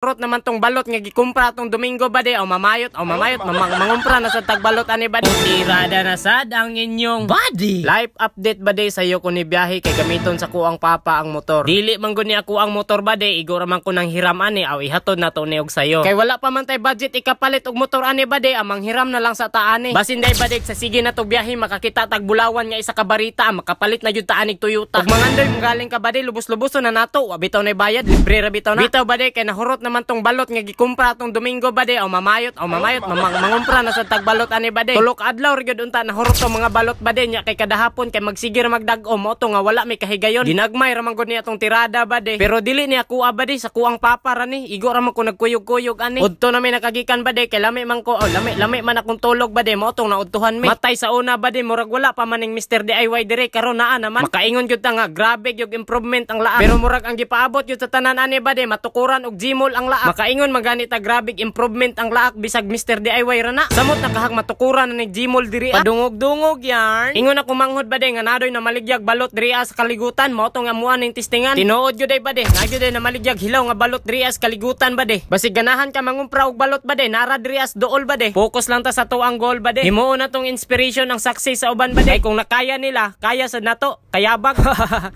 Rot naman tong balot nga gikumpra tong Domingo bade o mamayot mangumpra na sa tagbalot ani bade. Tirada na sad ang inyong body. Life update bade sayo ko ni biyahe kay gamiton sa kuang papa ang motor. Dili man gud ni ako ang motor bade, igora man ko nang hiram ani aw ihatod na to niog sayo. Kay wala pa man tay budget ikapalit og motor ani bade, amang hiram na lang sa taani. Basin day bade sa sige na to biyahe makakita tag Bulawan nga isa ka barita makapalit na jud taanig Toyota. Ug mangandoy galing ka bade lubos-luboso na nato, wa bitaw na bayad, libre ra bitaw na. Bitaw bade kay nahurot naman tong balot nga gikumpra tong Domingo bade o mamayot mangumpra na sa tagbalot ani bade. Tulok adlaw ra gyud unta nahurot tong mga balot bade nya kay kada hapon kay magsigir magdag-o mo to nga wala may kahigayon. Ginagmay ra man gud niya tong tirada bade. Pero dili niya kuha bade sa kuang papa ra ni. Igo ra man ko nagkuyog-kuyog ani. Udto na may nakagikan bade kay lami man ko lami man akong tulog bade mo tong naudtuhan mi. Matay sa una bade murag wala pa maning Mr. DIY dire karon naa naman. Makaingon gyud ta nga grabe gyud improvement ang laak. Pero murag ang gipaabot gyud sa tanan ani bade matukuran og Gmall ang laak. Makaingon magani ta grabe improvement ang laak bisag Mr. DIY ra na. Samot nakahag matukuran na ni Gmall diri. Padungog-dungog yarn. Ingon ako manghod bade nga nadoy na maligyag balot diri sa kaligutan mo to nga muan ning tistingan. Tinuod gyud ay bade. Nagyud ay na maligyag hilaw nga balot diri sa kaligutan bade. Basig ganahan ka mangumpra og balot bade nara diri as dool bade. Focus lang ta sa tuang goal bade. Himuon na tong inspiration ang success sa uban bade. Ay kung nakaya nila, kaya sa nato. Kayabag.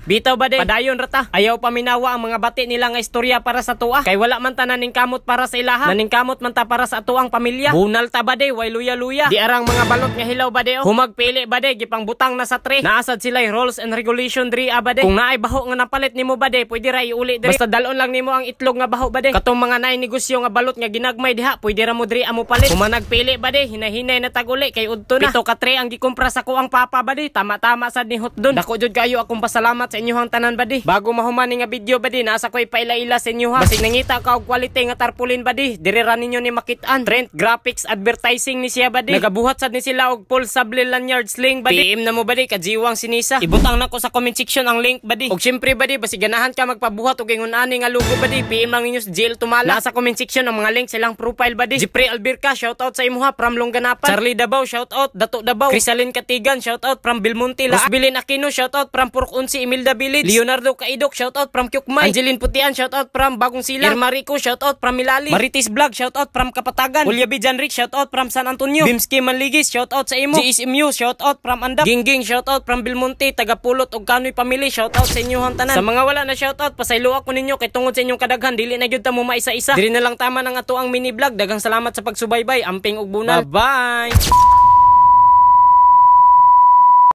Bitaw bade. Padayon ra ta. Ayaw paminawa ang mga bati nila nga istorya para sa tuwa. Kay wala man ta naning kamot para sa ilaha. Naning kamot man ta para sa atuang pamilya. Bunal ta bade, way luya-luya. Di arang mga balot nga hilaw bade. Humagpili bade, gipang butang na sa tre. Naasad sila rules and regulation diri bade. Kung naay baho nga napalit nimo bade, pwede ra iuli diri. Basta dalon lang nimo ang itlog nga baho bade. Katong mga naay negosyo nga balot nga ginagmay diha, pwede ra mo diri amo palit. Kung managpili bade, hinahinay na taguli kay udto na. Pito ka tre ang gikumpra sa kuang papa bade. Tama-tama sad ni hotdon. Dako jud kayo akong pasalamat sa inyong tanan bade. Bago mahuman nga video bade, nasa ko'y paila-ila sa inyo ha. Basig nangita ka og quality nga tarpaulin bade. Dire ra ninyo ni makitaan. Trend graphics advertising ni siya bade. Nagabuhat sad ni sila og full sable lanyard sling bade. PM na mo bade kajiwang sinisa. Ibutang nako sa comment section ang link bade. Og syempre bade basig ganahan ka magpabuhat og ingon ani nga logo bade. PM lang ninyo sa JL Tumala. Nasa comment section ang mga link sa ilang profile bade. Jipre Albirca shout out sa imuha from Longganapan. Charlie Dabao shout out. Dato Dabao. Crisalin Katigan shout out from Belmonte. Rosbilin Aquino shout out from Purok Unsi Imelda Village. Leonardo Kaidok shout out from Kyukmay. Angeline Putian shout out from Bagong Silang. Irma Rico shout out from Milali. Maritis Vlog shout out from Kapatagan. Julia Bijanrik shout out from San Antonio. Bimski Manligis shout out sa imo. GSMU shout out from Andap. Gingging shout out from Belmonte. Tagapulot og Kanoy Family shout out sa inyong tanan. Sa mga wala na shout out pasaylo ako ninyo kay tungod sa inyong kadaghan dili na gyud ta mo maisa-isa. Dili na lang tama nang ato ang mini vlog. Daghang salamat sa pagsubaybay. Amping ug bunal. Bye.